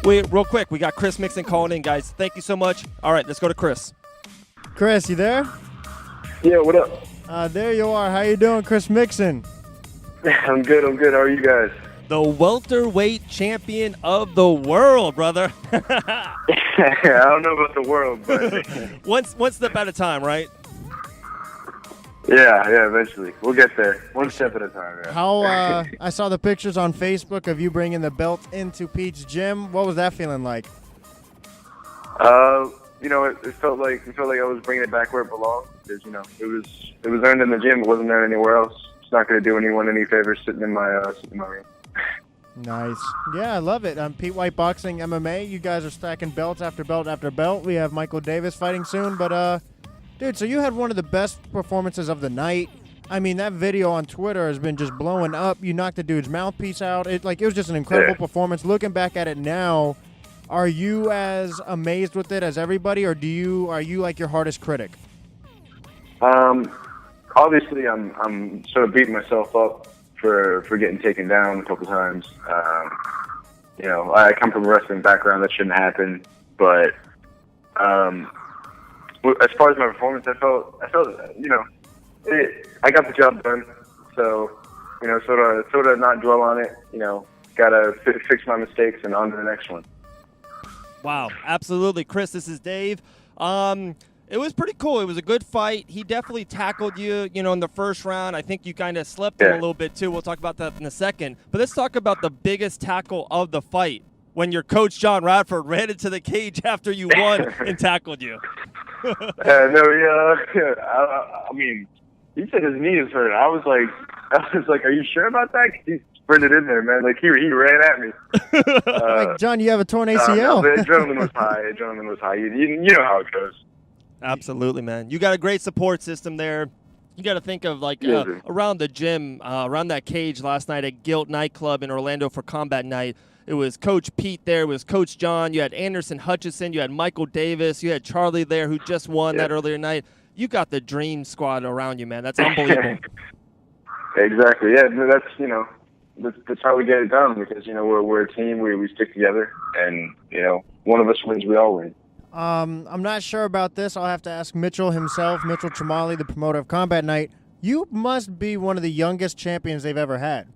Wait, real quick, we got Chris Mixan calling in, guys. Thank you so much. All right, let's go to Chris. Chris, you there? Yeah, what up? There you are. How you doing, Chris Mixan? I'm good. How are you guys? The welterweight champion of the world, brother. I don't know about the world, but one step at a time, right? yeah, eventually. We'll get there. One step at a time, yeah. How I saw the pictures on Facebook of you bringing the belt into Pete's gym. What was that feeling like? It felt like I was bringing it back where it belonged. Because, it was earned in the gym. It wasn't earned anywhere else. It's not going to do anyone any favors sitting in my room. Nice. Yeah, I love it. Pete White Boxing MMA. You guys are stacking belts after belt after belt. We have Michael Davis fighting soon. But, dude, so you had one of the best performances of the night. I mean, that video on Twitter has been just blowing up. You knocked the dude's mouthpiece out. It was just an incredible performance. Looking back at it now, are you as amazed with it as everybody, or are you like your hardest critic? Obviously, I'm sort of beating myself up for getting taken down a couple times. I come from a wrestling background. That shouldn't happen. But as far as my performance, I felt I got the job done. So, sort of not dwell on it. Gotta fix my mistakes and on to the next one. Wow, absolutely. Chris, this is Dave. It was pretty cool. It was a good fight. He definitely tackled you, in the first round. I think you kind of slept him a little bit, too. We'll talk about that in a second. But let's talk about the biggest tackle of the fight, when your coach, John Radford, ran into the cage after you won and tackled you. I mean, he said his knee is hurt. I was like, are you sure about that? 'Cause he sprinted in there, man. Like, he ran at me. John, you have a torn ACL. The adrenaline was high. You know how it goes. Absolutely, man. You got a great support system there. You got to think of, around the gym, around that cage last night at Guilt Nightclub in Orlando for Combat Night. It was Coach Pete there. It was Coach John. You had Anderson Hutchison. You had Michael Davis. You had Charlie there, who just won that earlier night. You got the dream squad around you, man. That's unbelievable. Exactly. Yeah, that's how we get it done, because, we're a team. We stick together, and, one of us wins, we all win. I'm not sure about this. I'll have to ask Mitchell himself, Mitchell Tremali, the promoter of Combat Night. You must be one of the youngest champions they've ever had,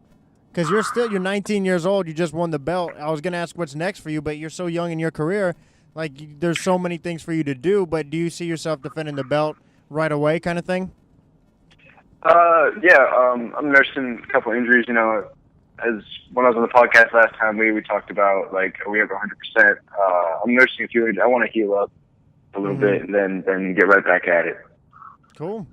because you're 19 years old. You just won the belt. I was going to ask what's next for you, but you're so young in your career. Like, there's so many things for you to do, but do you see yourself defending the belt right away kind of thing? I'm nursing a couple injuries, as when I was on the podcast last time, we talked about, are we ever 100%? I'm nursing a few injuries. I want to heal up a little bit and then get right back at it. Cool.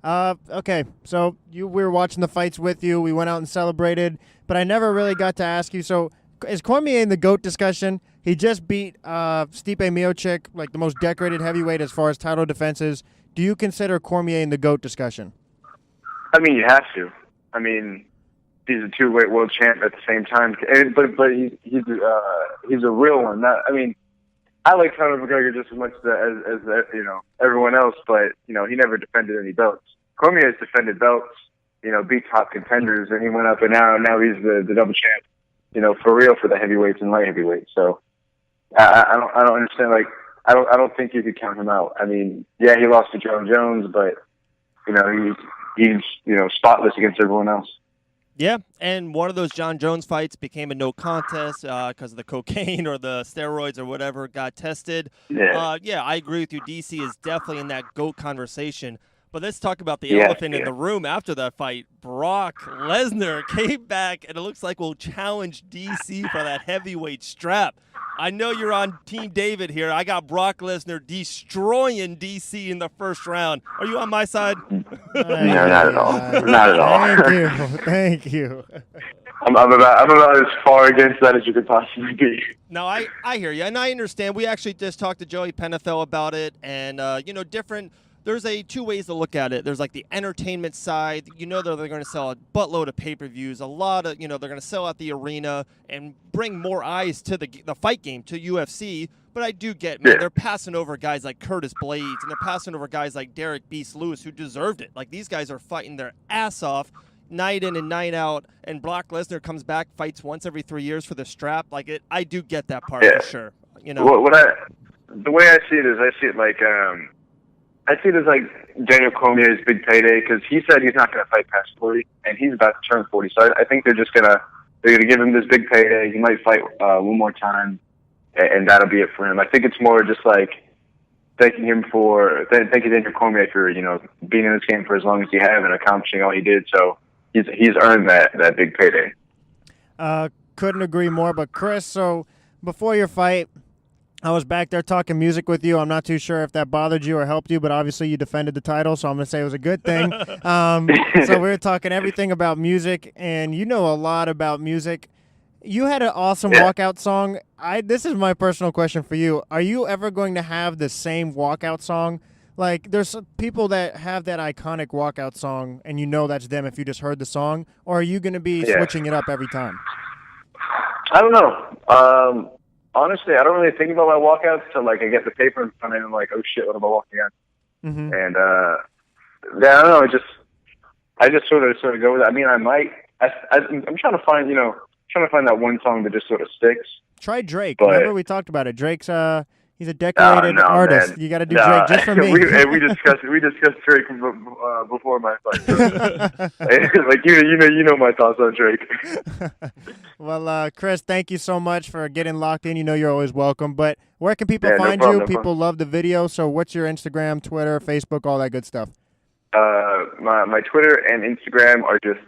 Okay, so we were watching the fights with you. We went out and celebrated, but I never really got to ask you. So is Cormier in the GOAT discussion? He just beat Stipe Miocic, like the most decorated heavyweight as far as title defenses. Do you consider Cormier in the GOAT discussion? I mean, you have to. I mean, he's a two-weight world champ at the same time, but he's a real one. I like Conor McGregor just as much as everyone else, but he never defended any belts. Cormier has defended belts, beat top contenders, and he went up and now he's the double champ, for real, for the heavyweights and light heavyweights. So I don't understand. I don't think you could count him out. I mean, yeah, he lost to John Jones, but he's spotless against everyone else. Yeah, and one of those John Jones fights became a no contest because of the cocaine or the steroids or whatever got tested. Yeah, I agree with you. DC is definitely in that GOAT conversation. But let's talk about the elephant in the room after that fight. Brock Lesnar came back, and it looks like we'll challenge DC for that heavyweight strap. I know you're on Team David here. I got Brock Lesnar destroying DC in the first round. Are you on my side? No, not at all. Not at all. Thank you. I'm about as far against that as you could possibly be. No, I hear you, and I understand. We actually just talked to Joey Penafiel about it, and different. There's two ways to look at it. There's like the entertainment side. They're going to sell a buttload of pay-per-views. A lot of, they're going to sell out the arena and bring more eyes to the fight game, to UFC. But I do get, man, they're passing over guys like Curtis Blades, and they're passing over guys like Derek Beast Lewis, who deserved it. Like, these guys are fighting their ass off. night in and night out, and Brock Lesnar comes back, fights once every 3 years for the strap. Like I do get that part for sure. You know, the way I see it is, I see it like Daniel Cormier's big payday, because he said he's not going to fight past 40, and he's about to turn 40. So I think they're gonna give him this big payday. He might fight one more time, and that'll be it for him. I think it's more just like thanking Daniel Cormier for being in this game for as long as he has and accomplishing all he did. So he's earned that big payday. Couldn't agree more. But Chris, so before your fight, I was back there talking music with you. I'm not too sure if that bothered you or helped you, but obviously you defended the title, so I'm going to say it was a good thing. So we were talking everything about music, and you know a lot about music. You had an awesome walkout song. This is my personal question for you. Are you ever going to have the same walkout song? Like, there's some people that have that iconic walkout song, and you know that's them if you just heard the song, or are you going to be switching it up every time? I don't know. Honestly, I don't really think about my walkouts until I get the paper in front of me and I'm like, oh shit, what am I walking on? Mm-hmm. And I don't know. I just sort of go with it. I mean, I might. I'm trying to find that one song that just sort of sticks. Try Drake. But, remember we talked about it. Drake's he's a decorated artist. Man. You got to do Drake just for me. we discussed Drake before my fight. So. Like you know my thoughts on Drake. Well, Chris, thank you so much for getting locked in. You know you're always welcome. But where can people find no problem, you? People love the video. So what's your Instagram, Twitter, Facebook, all that good stuff? My Twitter and Instagram are just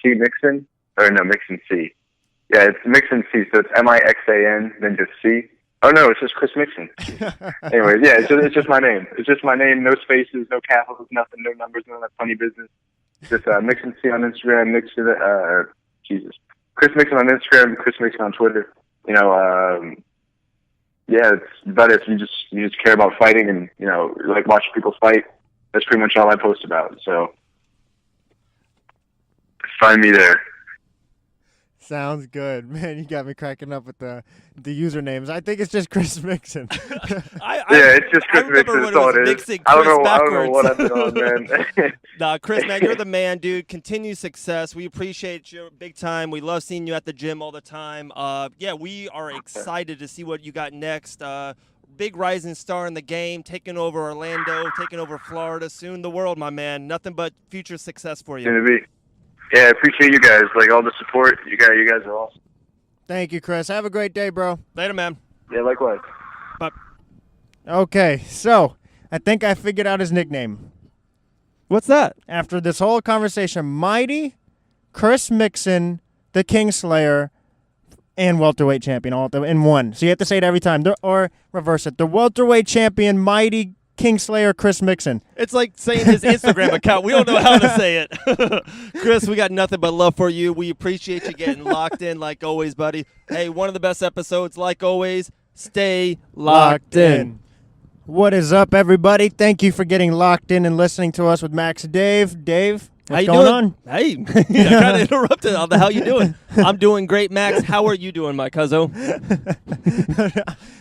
C Mixan, or no, Mixan C. Yeah, it's Mixan C, so it's Mixan, then just C. Oh no, it's just Chris Mixan. Anyway, yeah, it's just my name. It's just my name, no spaces, no capitals, nothing, no numbers, none of that funny business. Just Mixan C on Instagram, Chris Mixan on Instagram, Chris Mixan on Twitter. It's about it. If you just care about fighting and like watching people fight, that's pretty much all I post about. So find me there. Sounds good, man. You got me cracking up with the usernames. I think it's just Chris Mixan. It's just Chris Mixan. That's all it is. I don't know what I've been on, man. Nah, Chris, man, you're the man, dude. Continue success. We appreciate you big time. We love seeing you at the gym all the time. We are excited to see what you got next. Big rising star in the game, taking over Orlando, taking over Florida, soon the world, my man. Nothing but future success for you. Gonna be. Yeah, I appreciate you guys. Like all the support. You guys are awesome. Thank you, Chris. Have a great day, bro. Later, man. Yeah, likewise. Bye. Okay, so I think I figured out his nickname. What's that? After this whole conversation, Mighty Chris Mixan, the Kingslayer, and welterweight champion all in one. So you have to say it every time, or reverse it. The welterweight champion, Mighty Kingslayer Chris Mixan. It's like saying his Instagram account. We don't know how to say it. Chris, we got nothing but love for you. We appreciate you getting locked in like always, buddy. Hey, one of the best episodes like always. Stay locked in. What is up, everybody? Thank you for getting locked in and listening to us with Max and Dave. Dave, what's going on? Hey, I got interrupted. How the hell you doing? I'm doing great, Max. How are you doing, my cuzzo?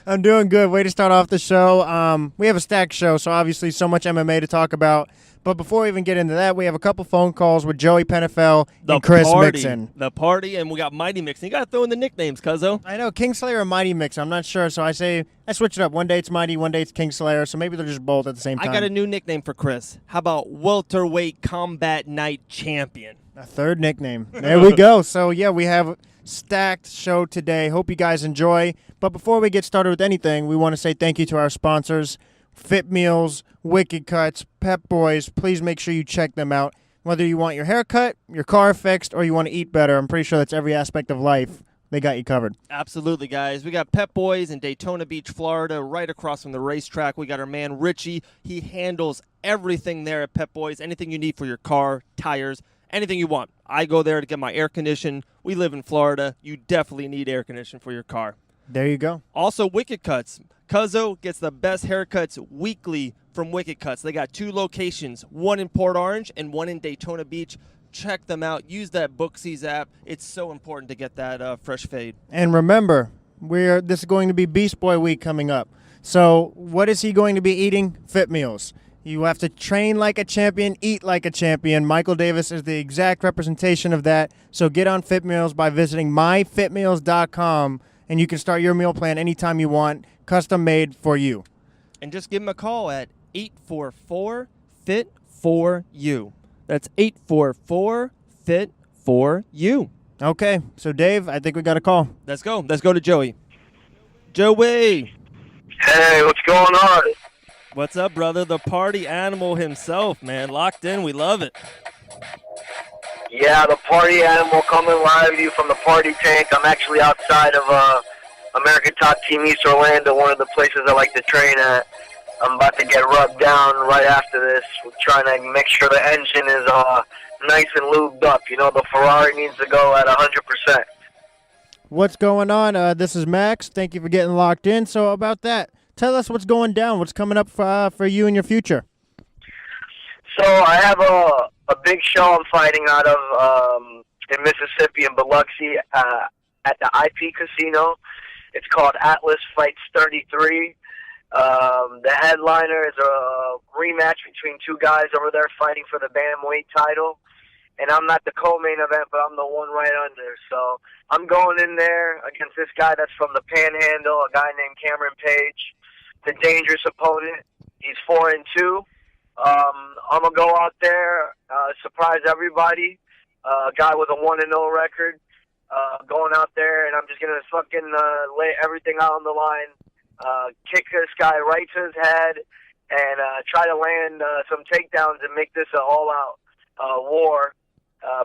I'm doing good. Way to start off the show. We have a stacked show, so obviously so much MMA to talk about. But before we even get into that, we have a couple phone calls with Joey Penafiel and Chris Mixan. The party, and we got Mighty Mixan. You got to throw in the nicknames, cuzzo. I know, Kingslayer or Mighty Mixan. I'm not sure, so I switch it up. One day it's Mighty, one day it's Kingslayer, so maybe they're just both at the same time. I got a new nickname for Chris. How about Welterweight Combat Night Champion? A third nickname. There we go. So, yeah, we have a stacked show today. Hope you guys enjoy. But before we get started with anything, we want to say thank you to our sponsors, Fit Meals, Wicked Cutz, Pep-Boys. Please make sure you check them out. Whether you want your hair cut, your car fixed, or you want to eat better, I'm pretty sure that's every aspect of life. They got you covered. Absolutely, guys. We got Pep-Boys in Daytona Beach, Florida, right across from the racetrack. We got our man Richie. He handles everything there at Pep-Boys. Anything you need for your car, tires, anything you want. I go there to get my air conditioned. We live in Florida. You definitely need air conditioning for your car. There you go. Also, Wicked Cutz. Cuzzo gets the best haircuts weekly from Wicked Cutz. They got 2 locations, one in Port Orange and one in Daytona Beach. Check them out. Use that Booksies app. It's so important to get that fresh fade. And remember, this is going to be Beast Boy Week coming up. So what is he going to be eating? Fit Meals. You have to train like a champion, eat like a champion. Michael Davis is the exact representation of that. So get on Fit Meals by visiting myfitmeals.com, and you can start your meal plan anytime you want, custom made for you. And just give him a call at 844-FIT-4U. That's 844-FIT-4U. Okay, so Dave, I think we got a call. Let's go. Let's go to Joey. Joey. Hey, what's going on? What's up, brother? The party animal himself, man. Locked in. We love it. Yeah, the party animal coming live to you from the party tank. I'm actually outside of American Top Team East Orlando, one of the places I like to train at. I'm about to get rubbed down right after this. We're trying to make sure the engine is nice and lubed up. You know, the Ferrari needs to go at 100%. What's going on? This is Max. Thank you for getting locked in. So about that, tell us what's going down. What's coming up for you in your future? So I have a big show I'm fighting out of in Mississippi in Biloxi at the IP Casino. It's called Atlas Fights 33. The headliner is a rematch between two guys over there fighting for the bantamweight title. And I'm not the co-main event, but I'm the one right under. So I'm going in there against this guy that's from the Panhandle, a guy named Cameron Page. The dangerous opponent. He's 4-2. I'm gonna go out there, surprise everybody. A guy with a 1-0 record. Going out there, and I'm just gonna fucking lay everything out on the line. Kick this guy right to his head, and try to land some takedowns and make this an all-out war.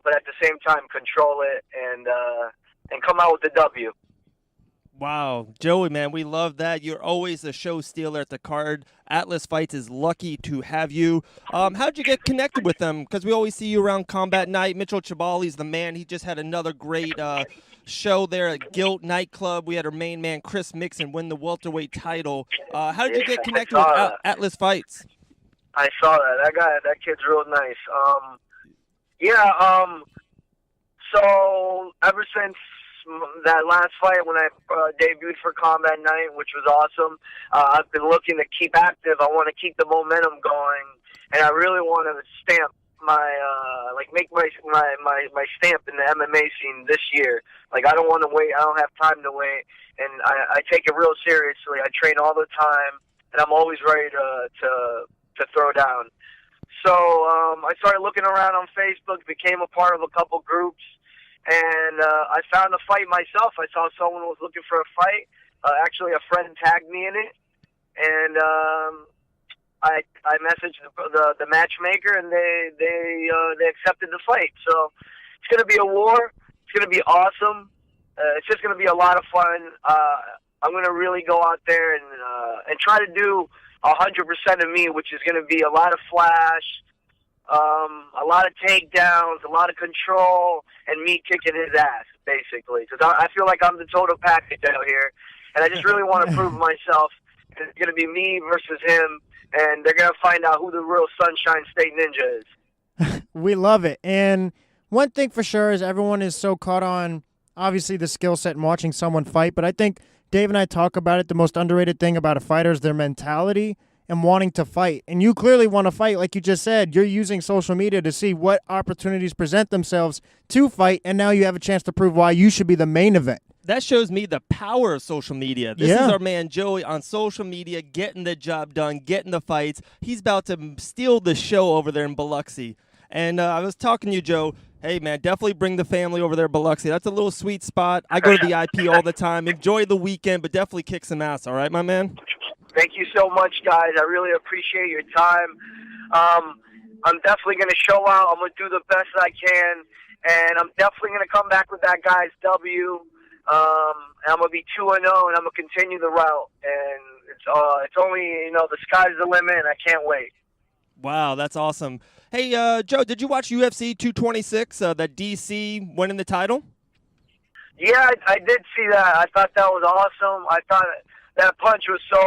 But at the same time, control it and come out with the W. Wow. Joey, man, we love that. You're always a show stealer at the card. Atlas Fights is lucky to have you. How'd you get connected with them? Because we always see you around Combat Night. Mitchell Chabali's the man. He just had another great show there at Guilt Nightclub. We had our main man, Chris Mixan, win the welterweight title. How did you get connected with Atlas Fights? I saw that. That kid's real nice. So ever since that last fight when I debuted for Combat Night, which was awesome, I've been looking to keep active. I want to keep the momentum going, and I really want to stamp my make my stamp in the MMA scene this year. Like, I don't want to wait. I don't have time to wait, and I take it real seriously. I train all the time, and I'm always ready to throw down. So I started looking around on Facebook, became a part of a couple groups, and I found a fight myself. I saw someone was looking for a fight. Actually, a friend tagged me in it, and I messaged the matchmaker, and they accepted the fight. So it's going to be a war. It's going to be awesome. It's just going to be a lot of fun. I'm going to really go out there and try to do 100% of me, which is going to be a lot of flash, a lot of takedowns, a lot of control, and me kicking his ass, basically. Because I feel like I'm the total package out here, and I just really want to prove myself. It's going to be me versus him, and they're going to find out who the real Sunshine State Ninja is. We love it. And one thing for sure is everyone is so caught on, obviously, the skill set and watching someone fight, but I think Dave and I talk about it. The most underrated thing about a fighter is their mentality and wanting to fight. And you clearly want to fight. Like you just said, you're using social media to see what opportunities present themselves to fight, and now you have a chance to prove why you should be the main event. That shows me the power of social media. This is our man Joey on social media, getting the job done, getting the fights. He's about to steal the show over there in Biloxi. And I was talking to you, Joe. Hey, man, definitely bring the family over there, Biloxi. That's a little sweet spot. I go to the IP all the time. Enjoy the weekend, but definitely kick some ass, all right, my man? Thank you so much, guys. I really appreciate your time. I'm definitely going to show out. I'm going to do the best I can, and I'm definitely going to come back with that guy's W. I'm going to be 2-0, and I'm going to continue the route. And it's only, the sky's the limit, and I can't wait. Wow, that's awesome. Hey, Joe, did you watch UFC 226, that DC winning the title? Yeah, I did see that. I thought that was awesome. I thought that punch was so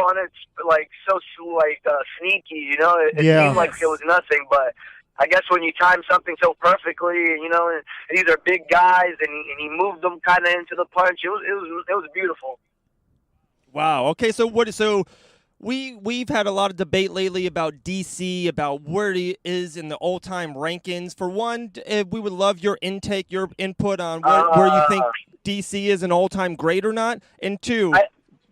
sneaky, It seemed like it was nothing, but I guess when you time something so perfectly, and these are big guys, and he moved them kind of into the punch. It was beautiful. Wow. Okay, so We've had a lot of debate lately about DC, about where he is in the all-time rankings. For one, we would love your intake, your input on where you think DC is an all-time great or not. And two,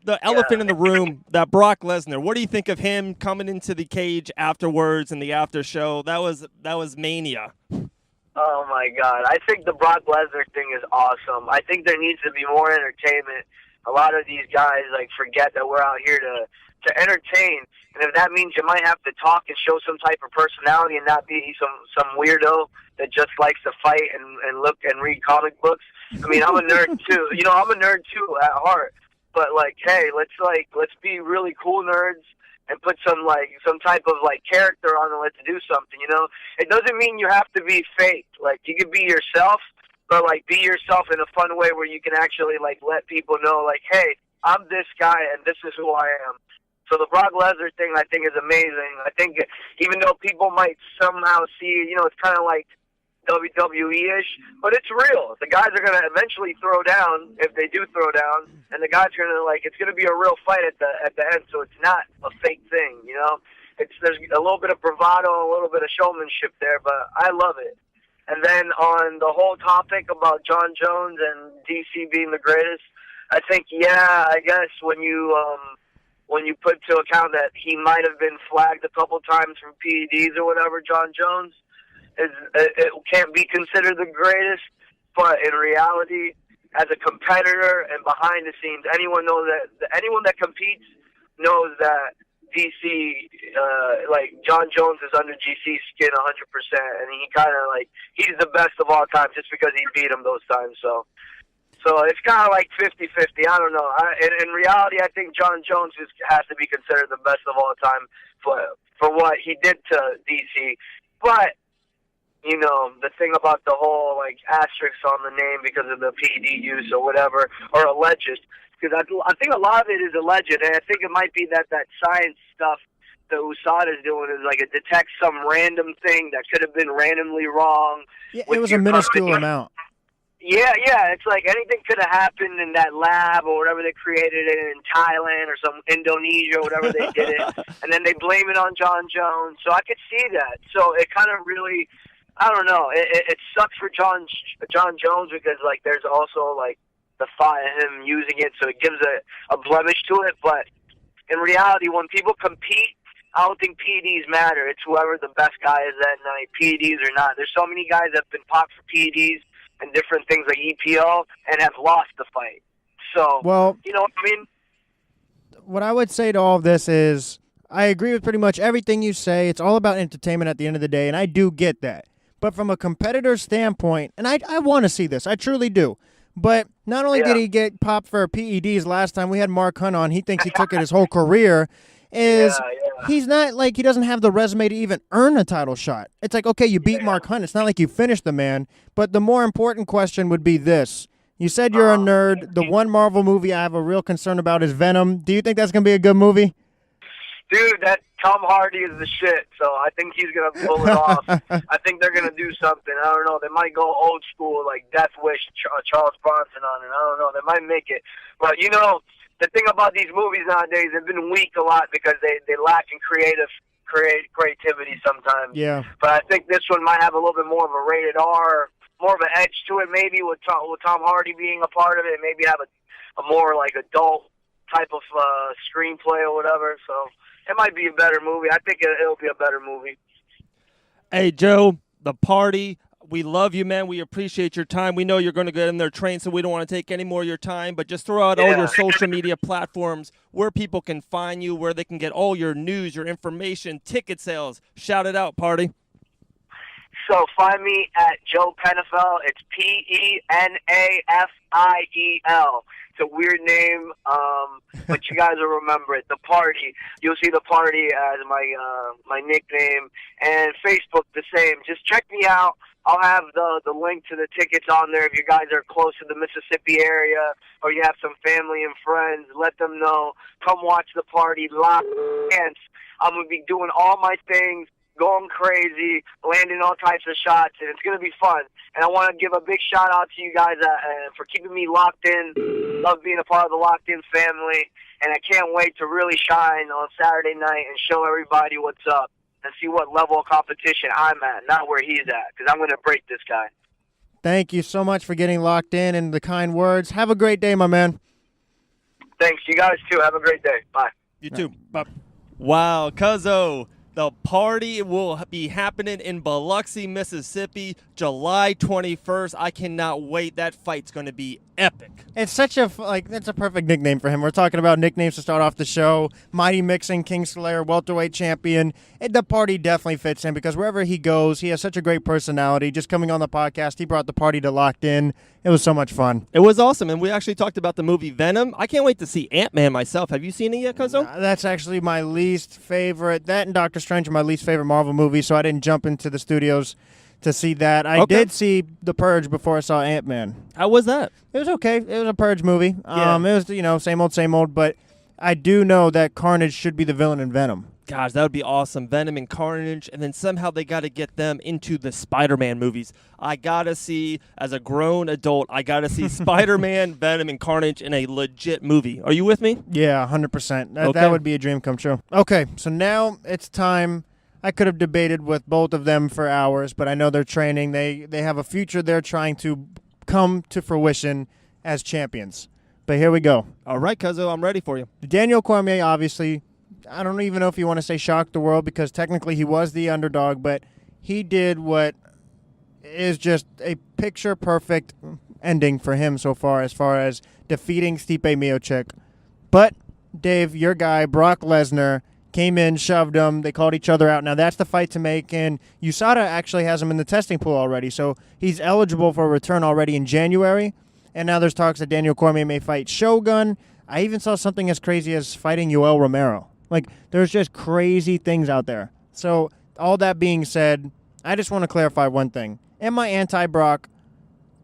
the elephant in the room, that Brock Lesnar. What do you think of him coming into the cage afterwards and the after show? That was mania. Oh my God! I think the Brock Lesnar thing is awesome. I think there needs to be more entertainment. A lot of these guys forget that we're out here to entertain, and if that means you might have to talk and show some type of personality and not be some weirdo that just likes to fight and look and read comic books. I mean, I'm a nerd too. I'm a nerd too at heart. But hey, let's be really cool nerds and put some type of character on it. Let's do something. It doesn't mean you have to be fake. You can be yourself, but be yourself in a fun way where you can actually let people know hey, I'm this guy and this is who I am. So the Brock Lesnar thing, I think, is amazing. I think even though people might somehow see, it's kind of like WWE-ish, but it's real. The guys are going to eventually throw down, if they do throw down, and the guys are going to, it's going to be a real fight at the end, so it's not a fake thing, There's a little bit of bravado, a little bit of showmanship there, but I love it. And then on the whole topic about John Jones and DC being the greatest, I think, I guess when you put to account that he might have been flagged a couple times for PEDs or whatever, John Jones, it can't be considered the greatest. But in reality, as a competitor and behind the scenes, anyone that competes knows that DC, John Jones is under GC's skin 100%, and he kind of he's the best of all time just because he beat him those times. So it's kind of 50-50. I don't know. In reality, I think John Jones has to be considered the best of all time for what he did to DC. But, the thing about the whole, asterisk on the name because of the PED use or whatever, or alleged, because I think a lot of it is alleged, and I think it might be that science stuff that USADA is doing is it detects some random thing that could have been randomly wrong. Yeah, it was a minuscule amount. Yeah, it's anything could have happened in that lab or whatever they created it in Thailand or some Indonesia or whatever they did it, and then they blame it on John Jones. So I could see that. So it kind of really, I don't know. It sucks for John Jones because there's also the thought of him using it, so it gives a blemish to it. But in reality, when people compete, I don't think PEDs matter. It's whoever the best guy is that night, PEDs or not. There's so many guys that have been popped for PEDs and different things like EPO and have lost the fight. So, well, you know what I mean? What I would say to all of this is I agree with pretty much everything you say. It's all about entertainment at the end of the day, and I do get that. But from a competitor standpoint, and I want to see this, I truly do. But not only did he get popped for PEDs last time, we had Mark Hunt on. He thinks he took it his whole career. He's not he doesn't have the resume to even earn a title shot. It's okay, you beat Mark Hunt. It's not like you finished the man. But the more important question would be this. You said you're a nerd. The one Marvel movie I have a real concern about is Venom. Do you think that's going to be a good movie? Dude, that Tom Hardy is the shit, so I think he's going to pull it off. I think they're going to do something. I don't know. They might go old school, like Death Wish, Charles Bronson on it. I don't know. They might make it. But, the thing about these movies nowadays, they've been weak a lot because they lack in creativity sometimes. Yeah. But I think this one might have a little bit more of a rated R, more of an edge to it, maybe with Tom Hardy being a part of it, maybe have a more adult type of screenplay or whatever. So it might be a better movie. I think it'll be a better movie. Hey, Joe, the party. We love you, man. We appreciate your time. We know you're going to get in there train, so we don't want to take any more of your time. But just throw out all your social media platforms, where people can find you, where they can get all your news, your information, ticket sales. Shout it out, party. So find me at Joe Penafiel. It's Penafiel. It's a weird name, but you guys will remember it. The Party. You'll see The Party as my nickname. And Facebook, the same. Just check me out. I'll have the link to the tickets on there. If you guys are close to the Mississippi area or you have some family and friends, let them know. Come watch The Party live. I'm going to be doing all my things, going crazy, landing all types of shots, and it's going to be fun. And I want to give a big shout-out to you guys for keeping me locked in. Love being a part of the Locked In family. and I can't wait to really shine on Saturday night and show everybody what's up and see what level of competition I'm at, not where he's at, because I'm going to break this guy. Thank you so much for getting locked in and the kind words. Have a great day, my man. Thanks. You guys, too. Have a great day. Bye. You too. Bye. Wow, Cuzzo. The party will be happening in Biloxi, Mississippi, July 21st. I cannot wait. That fight's going to be epic. It's such a, that's a perfect nickname for him. We're talking about nicknames to start off the show. Mighty Mixan, Kingslayer, welterweight champion. The party definitely fits him because wherever he goes, he has such a great personality. Just coming on the podcast, he brought the party to Locked In. It was so much fun. It was awesome, and we actually talked about the movie Venom. I can't wait to see Ant-Man myself. Have you seen it yet, Cuzzo? That's actually my least favorite. That and Doctor Strange are my least favorite Marvel movies, so I didn't jump into the studios to see that. I did see The Purge before I saw Ant-Man. How was that? It was okay. It was a Purge movie. Yeah. It was, same old, but I do know that Carnage should be the villain in Venom. Gosh, that would be awesome. Venom and Carnage, and then somehow they got to get them into the Spider-Man movies. I got to see, as a grown adult, I got to see Spider-Man, Venom, and Carnage in a legit movie. Are you with me? Yeah, 100%. Okay. That would be a dream come true. Okay, so now it's time. I could have debated with both of them for hours, but I know they're training. They have a future they're trying to come to fruition as champions. But here we go. All right, Cuzzo, I'm ready for you. Daniel Cormier, obviously, I don't even know if you want to say shocked the world because technically he was the underdog, but he did what is just a picture-perfect ending for him so far as defeating Stipe Miocic. But, Dave, your guy, Brock Lesnar, came in, shoved him. They called each other out. Now, that's the fight to make, and USADA actually has him in the testing pool already, so he's eligible for a return already in January. And now there's talks that Daniel Cormier may fight Shogun. I even saw something as crazy as fighting Yoel Romero. There's just crazy things out there. So, all that being said, I just want to clarify one thing. Am I anti-Brock?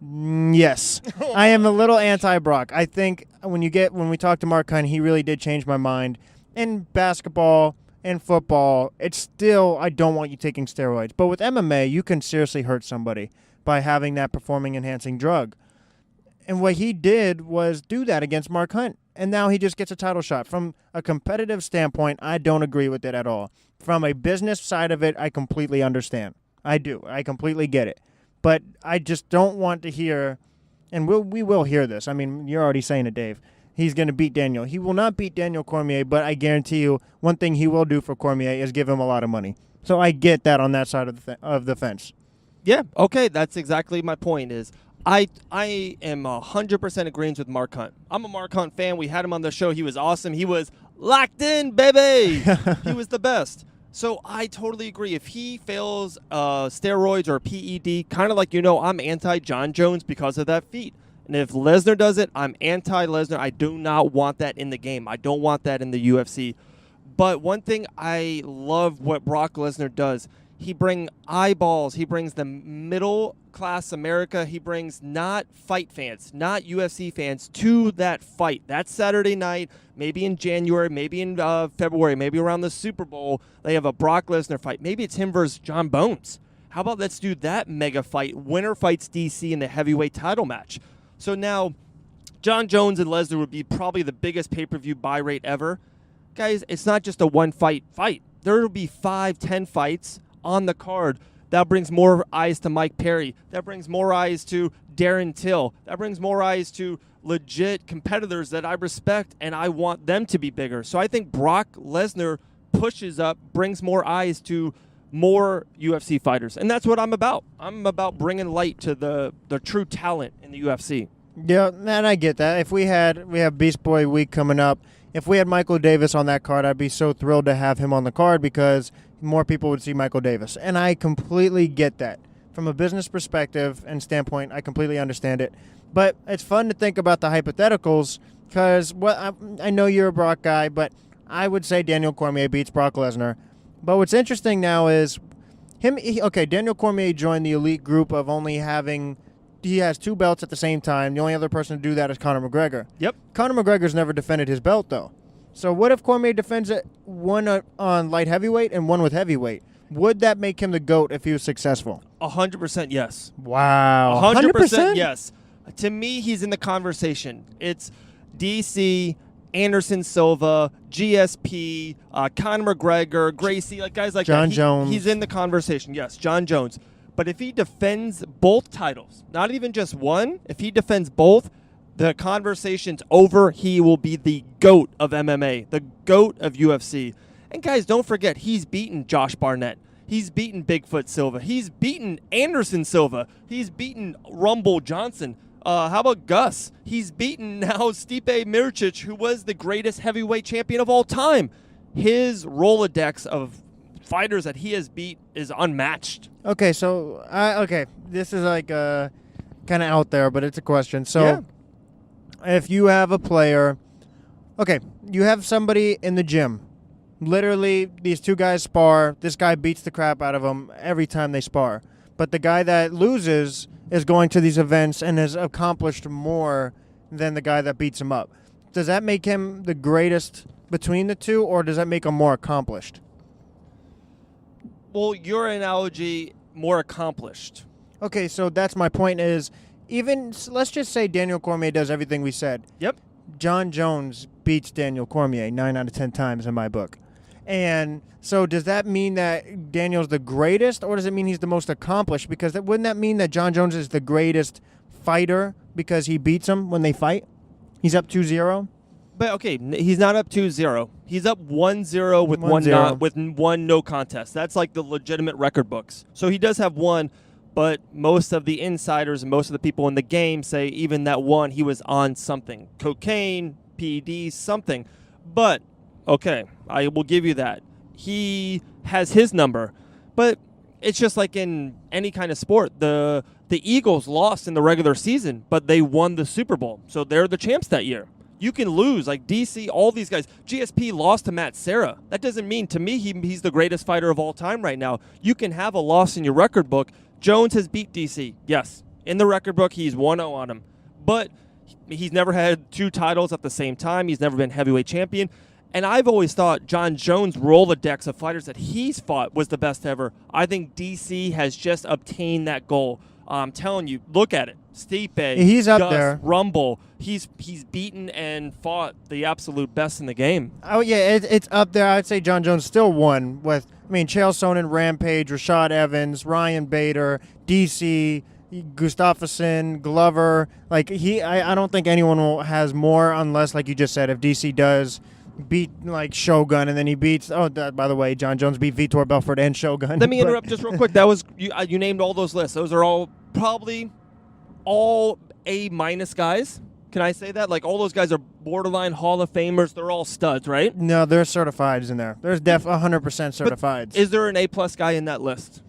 Yes. I am a little anti-Brock. I think when we talked to Mark Hunt, he really did change my mind. In basketball and football, it's still, I don't want you taking steroids. But with MMA, you can seriously hurt somebody by having that performing-enhancing drug. And what he did was do that against Mark Hunt. And now he just gets a title shot. From a competitive standpoint, I don't agree with it at all. From a business side of it, I completely understand. I do. I completely get it. But I just don't want to hear, and we will hear this. I mean, you're already saying it, Dave. He's going to beat Daniel. He will not beat Daniel Cormier, but I guarantee you one thing he will do for Cormier is give him a lot of money. So I get that on that side of the fence. Yeah, okay, that's exactly my point is I am 100% agreeing with Mark Hunt. I'm a Mark Hunt fan. We had him on the show. He was awesome. He was locked in, baby. He was the best. So I totally agree. If he fails steroids or PED, kind of like I'm anti-John Jones because of that feat. And if Lesnar does it, I'm anti-Lesnar. I do not want that in the game. I don't want that in the UFC. But one thing I love what Brock Lesnar does, he brings eyeballs. He brings the middle-class America. He brings not fight fans, not UFC fans, to that fight. That Saturday night, maybe in January, maybe in February, maybe around the Super Bowl, they have a Brock Lesnar fight. Maybe it's him versus John Bones. How about let's do that mega fight? Winner fights DC in the heavyweight title match. So now, John Jones and Lesnar would be probably the biggest pay-per-view buy rate ever. Guys, it's not just a one-fight fight. There will be 5-10 fights on the card. That brings more eyes to Mike Perry. That brings more eyes to Darren Till. That brings more eyes to legit competitors that I respect, and I want them to be bigger. So I think Brock Lesnar pushes up, brings more eyes to more UFC fighters. And that's what I'm about. I'm about bringing light to the true talent in the UFC. Yeah, and I get that. If we have Beast Boy week coming up, if we had Michael Davis on that card, I'd be so thrilled to have him on the card because more people would see Michael Davis. And I completely get that. From a business perspective and standpoint, I completely understand it. But it's fun to think about the hypotheticals because I know you're a Brock guy, but I would say Daniel Cormier beats Brock Lesnar. But what's interesting now is Daniel Cormier joined the elite group of only having he has 2 belts at the same time. The only other person to do that is Conor McGregor. Yep. Conor McGregor's never defended his belt, though. So what if Cormier defends it, one on light heavyweight and one with heavyweight? Would that make him the GOAT if he was successful? 100% yes. Wow. 100% yes. To me, he's in the conversation. It's DC, Anderson Silva, GSP, Conor McGregor, Gracie, like guys like John that. Jones. He's in the conversation. Yes, John Jones. But if he defends both titles, not even just one, if he defends both, the conversation's over. He will be the GOAT of MMA, the GOAT of UFC. And guys, don't forget, he's beaten Josh Barnett. He's beaten Bigfoot Silva. He's beaten Anderson Silva. He's beaten Rumble Johnson. How about Gus? He's beaten now Stipe Miocic, who was the greatest heavyweight champion of all time. His Rolodex of fighters that he has beat is unmatched. Okay, so this is like kind of out there, but it's a question. So, Yeah. if you have a player, you have somebody in the gym. Literally, these two guys spar. This guy beats the crap out of them every time they spar. But the guy that loses is going to these events and has accomplished more than the guy that beats him up. Does that make him the greatest between the two, or does that make him more accomplished? Well, your analogy, more accomplished. Okay, so that's my point is, let's just say Daniel Cormier does everything we said. Yep. John Jones beats Daniel Cormier 9 out of 10 times in my book. And so does that mean that Daniel's the greatest, or does it mean he's the most accomplished? Because wouldn't that mean that John Jones is the greatest fighter because he beats him when they fight? He's up 2-0? But okay, he's not up 2-0. He's up 1-0 with 1-0. one no contest. That's like the legitimate record books. So he does have one, but most of the insiders and most of the people in the game say even that one, he was on something. Cocaine, PEDs, something. But, okay, I will give you that. He has his number. But it's just like in any kind of sport. The Eagles lost in the regular season, but they won the Super Bowl. So they're the champs that year. You can lose, like DC, all these guys. GSP lost to Matt Serra. That doesn't mean, to me, he's the greatest fighter of all time right now. You can have a loss in your record book. Jones has beat DC, yes. In the record book, he's 1-0 on him. But he's never had two titles at the same time. He's never been heavyweight champion. And I've always thought John Jones' Rolodex of fighters that he's fought was the best ever. I think DC has just obtained that goal. I'm telling you, look at it. Stipe, He's up Gus, there. Rumble. He's beaten and fought the absolute best in the game. Oh, yeah, it's up there. I'd say John Jones still won with, Chael Sonnen, Rampage, Rashad Evans, Ryan Bader, DC, Gustafsson, Glover. I don't think anyone has more unless, like you just said, if DC does beat Shogun, and then he beats. By the way, John Jones beat Vitor Belfort and Shogun. Let me interrupt just real quick. That was you named all those lists. Those are all probably all A- guys. Can I say that? Like all those guys are borderline Hall of Famers. They're all studs, right? No, there's certifieds in there. There's 100% certifieds. Is there an A+ guy in that list?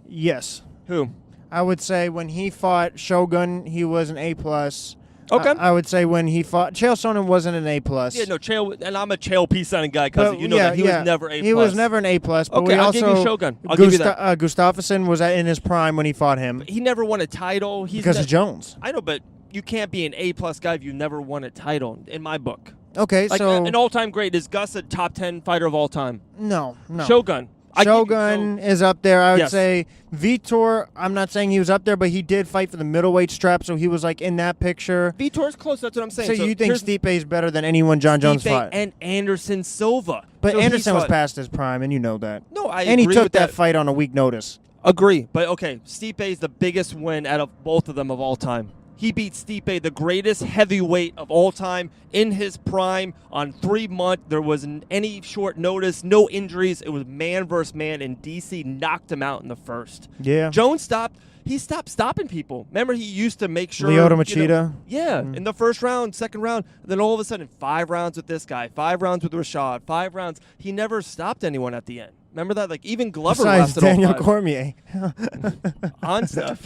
Yes, Who? I would say when he fought Shogun, he was an A+. Okay. I would say when he fought Chael Sonnen wasn't an A+. Yeah, no, Chael, and I'm a Chael peace signing guy, cousin. You know that he was never A+. He was never an A+. But Okay, I'll give you Shogun. I'll give you that. Gustafsson was in his prime when he fought him. He never won a title. Because of Jones. I know, but you can't be an A+ guy if you never won a title, in my book. Okay, Like so an all-time great. Is Gus a top 10 fighter of all time? no. Shogun. Shogun is up there. I would Yes. say Vitor, I'm not saying he was up there, but he did fight for the middleweight strap, so he was in that picture. Vitor's close, that's what I'm saying. So you think here's Stipe is better than anyone John Jones Stipe fought? and Anderson Silva. But So he's Anderson was fought- past his prime, and you know that. No, I And he agree took with that fight on a week notice. Agree. But okay, Stipe is the biggest win out of both of them of all time. He beat Stipe, the greatest heavyweight of all time, in his prime on 3 months. There wasn't any short notice, no injuries. It was man versus man, and DC knocked him out in the first. Yeah. Jones stopped stopping people. Remember, he used to make sure. Lyoto Machida. In the first round, second round, then all of a sudden 5 rounds with this guy, 5 rounds with Rashad, 5 rounds. He never stopped anyone at the end. Remember that? Like, even Glover Besides lasted Daniel all 5 Cormier. on stuff.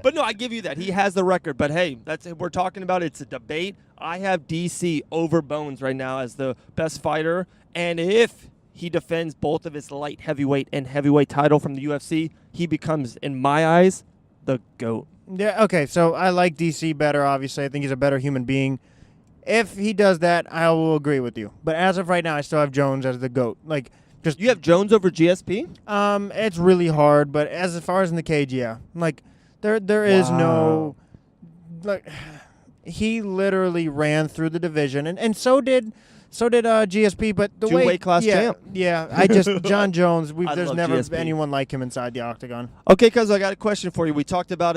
But no, I give you that. He has the record. But hey, we're talking about it's a debate. I have DC over Bones right now as the best fighter. And if he defends both of his light heavyweight and heavyweight title from the UFC, he becomes, in my eyes, the GOAT. Yeah, okay, so I like DC better, obviously. I think he's a better human being. If he does that, I will agree with you. But as of right now, I still have Jones as the GOAT. You have Jones over GSP? It's really hard, but as far as in the cage, yeah. There is no he literally ran through the division, and so did GSP. But the way, Two-weight class champ. Yeah, John Jones. There's love never GSP. anyone like him inside the octagon. Okay, Cuz, I got a question for you. We talked about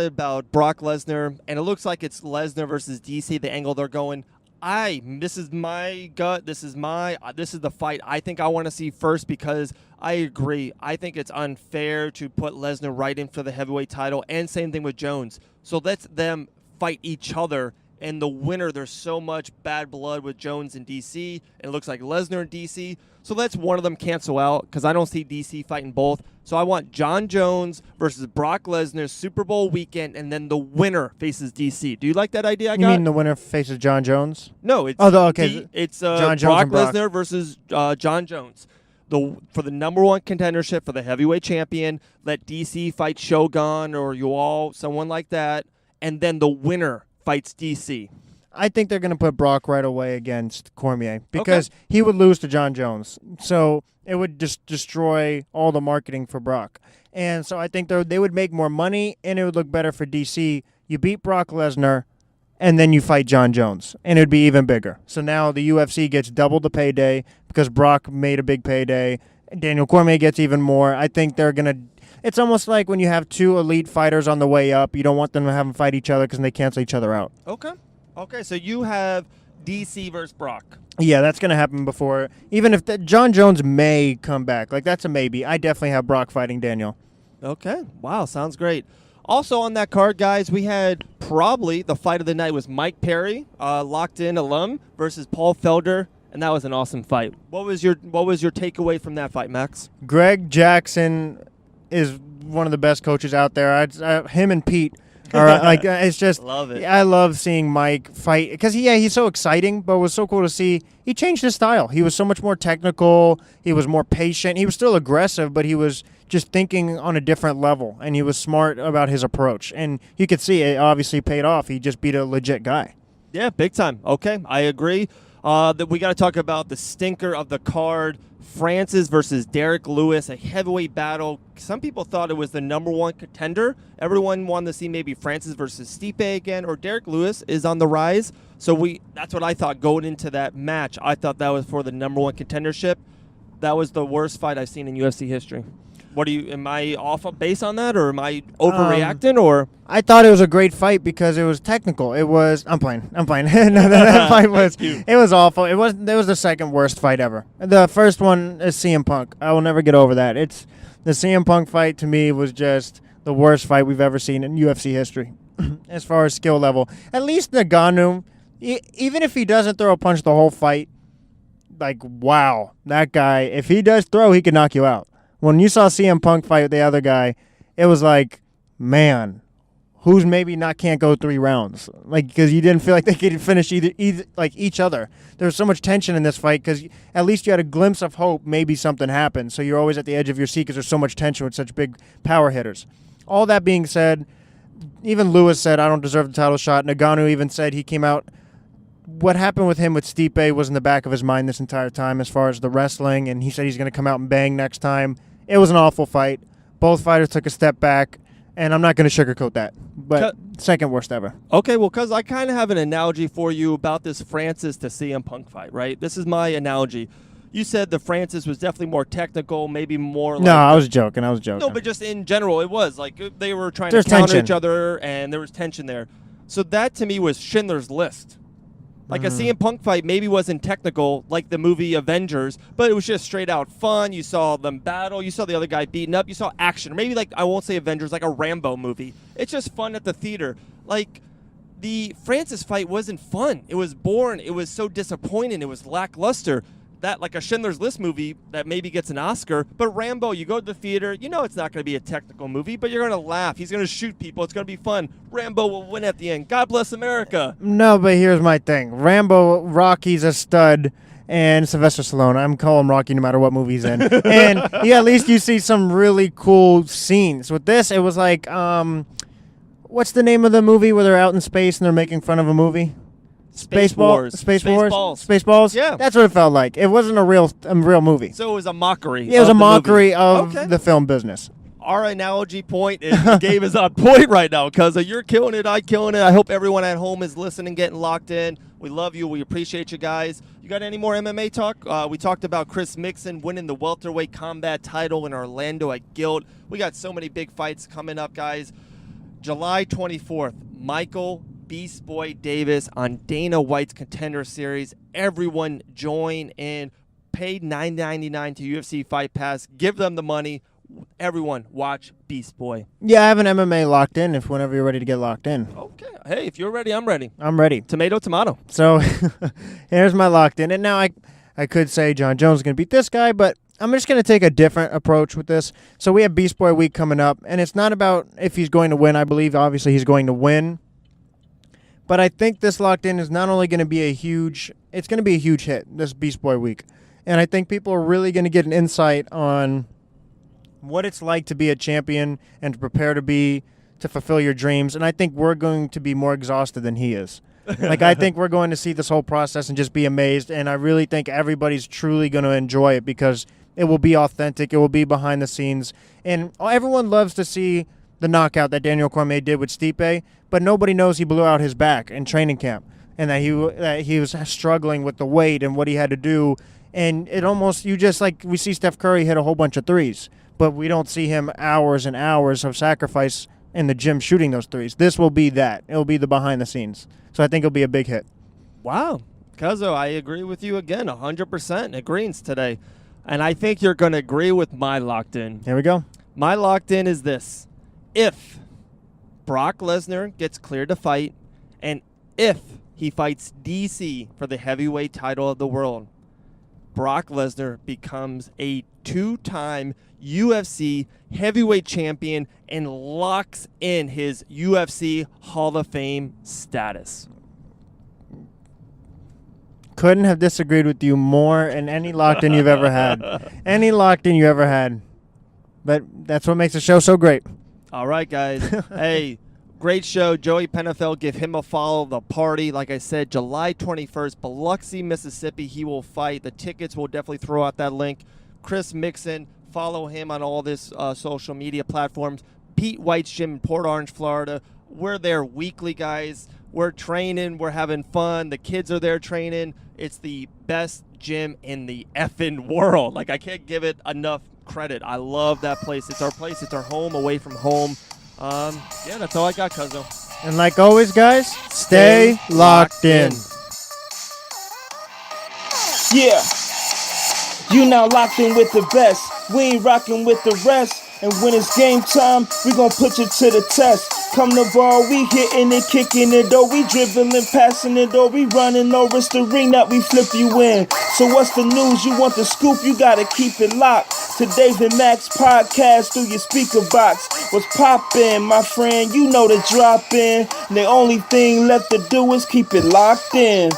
Brock Lesnar, and it looks like it's Lesnar versus DC, the angle they're going. This is my gut. This is the fight I think I want to see first, because I agree. I think it's unfair to put Lesnar right in for the heavyweight title, and same thing with Jones. So let's them fight each other. And the winner, there's so much bad blood with Jones and DC. It looks like Lesnar and DC. So let's one of them cancel out, because I don't see DC fighting both. So I want John Jones versus Brock Lesnar Super Bowl weekend, and then the winner faces DC. Do you like that idea I got? You mean the winner faces John Jones? No, it's okay. It's John Jones Brock and Brock. Lesnar versus John Jones. For the number one contendership for the heavyweight champion. Let DC fight Shogun or someone like that, and then the winner fights DC. I think they're going to put Brock right away against Cormier, because he would lose to John Jones. So it would just destroy all the marketing for Brock. And so I think they would make more money, and it would look better for DC. You beat Brock Lesnar, and then you fight John Jones, and it would be even bigger. So now the UFC gets double the payday because Brock made a big payday. Daniel Cormier gets even more. I think they're going to... It's almost like when you have two elite fighters on the way up, you don't want them to have them fight each other because they cancel each other out. Okay, so you have DC versus Brock. Yeah, that's going to happen before. Even if John Jones may come back. Like, that's a maybe. I definitely have Brock fighting Daniel. Okay. Wow, sounds great. Also on that card, guys, we had probably the fight of the night was Mike Perry, locked-in alum, versus Paul Felder, and that was an awesome fight. What was your takeaway from that fight, Max? Greg Jackson is one of the best coaches out there. Him and Pete are it's just love it. I love seeing Mike fight because he's so exciting, but it was so cool to see he changed his style. He was so much more technical. He was more patient. He was still aggressive, but he was just thinking on a different level, and he was smart about his approach. And you could see it obviously paid off. He just beat a legit guy. Yeah, big time. Okay, I agree. That we got to talk about the stinker of the card. Francis versus Derek Lewis, a heavyweight battle. Some people thought it was the number one contender. Everyone wanted to see maybe Francis versus Stipe again, or Derek Lewis is on the rise. So that's what I thought going into that match. I thought that was for the number one contendership. That was the worst fight I've seen in UFC history. Am I off base on that, or am I overreacting, or? I thought it was a great fight because it was technical. I'm playing. No, that fight was awful. It was the second worst fight ever. The first one is CM Punk. I will never get over that. The CM Punk fight to me was just the worst fight we've ever seen in UFC history as far as skill level. At least Ngannou, even if he doesn't throw a punch the whole fight, like, wow, that guy, if he does throw, he can knock you out. When you saw CM Punk fight with the other guy, it was like, man, who's maybe can't go 3 rounds, like, because you didn't feel like they could finish either like each other. There was so much tension in this fight because at least you had a glimpse of hope. Maybe something happened. So you're always at the edge of your seat because there's so much tension with such big power hitters. All that being said, even Lewis said, I don't deserve the title shot. Ngannou even said he came out. What happened with him with Stipe was in the back of his mind this entire time as far as the wrestling, and he said he's going to come out and bang next time. It was an awful fight. Both fighters took a step back, and I'm not going to sugarcoat that, but second worst ever. Okay, well, because I kind of have an analogy for you about this Francis to CM Punk fight, right? This is my analogy. You said the Francis was definitely more technical, maybe more like... No, I was joking. No, but just in general, it was. Like, they were trying There's to counter tension. each other, and there was tension there. So that, to me, was Schindler's List. Like a CM Punk fight maybe wasn't technical like the movie Avengers, but it was just straight out fun. You saw them battle. You saw the other guy beaten up. You saw action. Maybe like, I won't say Avengers, like a Rambo movie. It's just fun at the theater. Like, the Francis fight wasn't fun. It was boring. It was so disappointing. It was lackluster. That, like a Schindler's List movie that maybe gets an Oscar, but Rambo, you go to the theater, you know it's not going to be a technical movie, but you're going to laugh. He's going to shoot people. It's going to be fun. Rambo will win at the end. God bless America. No, but here's my thing. Rocky's a stud, and Sylvester Stallone, I'm calling Rocky no matter what movie he's in. And yeah, at least you see some really cool scenes. With this, it was like, what's the name of the movie where they're out in space and they're making fun of a movie? Spaceballs? Yeah. That's what it felt like. It wasn't a real movie. So it was a mockery. It was a mockery of the film business. our analogy point the game is on point right now because you're killing it, I'm killing it. I hope everyone at home is listening, getting locked in. We love you. We appreciate you guys. You got any more MMA talk? We talked about Chris Mixan winning the welterweight combat title in Orlando at Guild. We got so many big fights coming up, guys. July 24th, Michael Beast Boy Davis on Dana White's Contender Series. Everyone join in. Pay $9.99 to UFC Fight Pass. Give them the money. Everyone, watch Beast Boy. Yeah, I have an MMA locked in if whenever you're ready to get locked in. Okay. Hey, if you're ready, I'm ready. I'm ready. Tomato, tomato. So here's my locked in. And now I could say John Jones is going to beat this guy, but I'm just going to take a different approach with this. So we have Beast Boy Week coming up, and it's not about if he's going to win. I believe, obviously, he's going to win. But I think this locked in is not only going to be it's going to be a huge hit, this Beast Boy Week. And I think people are really going to get an insight on what it's like to be a champion and to prepare to fulfill your dreams. And I think we're going to be more exhausted than he is. Like, I think we're going to see this whole process and just be amazed. And I really think everybody's truly going to enjoy it because it will be authentic. It will be behind the scenes. And everyone loves to see the knockout that Daniel Cormier did with Stipe, but nobody knows he blew out his back in training camp and that he was struggling with the weight and what he had to do. And it almost, we see Steph Curry hit a whole bunch of threes, but we don't see him hours and hours of sacrifice in the gym shooting those threes. This will be that. It'll be the behind the scenes. So I think it'll be a big hit. Wow. Cuzzo, I agree with you again, 100% agrees today. And I think you're going to agree with my locked in. Here we go. My locked in is this. If Brock Lesnar gets cleared to fight, and if he fights DC for the heavyweight title of the world, Brock Lesnar becomes a 2-time UFC heavyweight champion and locks in his UFC Hall of Fame status. Couldn't have disagreed with you more in any locked in you've ever had. Any locked in you ever had. But that's what makes the show so great. All right, guys. Hey, great show. Joey Penafiel, give him a follow. The party, like I said, July 21st, Biloxi, Mississippi. He will fight. The tickets, we'll definitely throw out that link. Chris Mixan, follow him on all this social media platforms. Pete White's gym in Port Orange, Florida. We're there weekly, guys. We're training. We're having fun. The kids are there training. It's the best gym in the effing world. Like, I can't give it enough credit. I love that place. It's our place. It's our home away from home. Yeah, that's all I got, Cuzzo. And like always, guys, stay locked in. Yeah. You now locked in with the best. We ain't rocking with the rest. And when it's game time, we gon' put you to the test. Come the ball, we hitting it, kicking it, or we dribbling, passing it, or we running, or it's the ring that we flip you in. So what's the news? You want the scoop? You gotta keep it locked to David Max podcast through your speaker box. What's poppin', my friend? You know the drop in. And the only thing left to do is keep it locked in.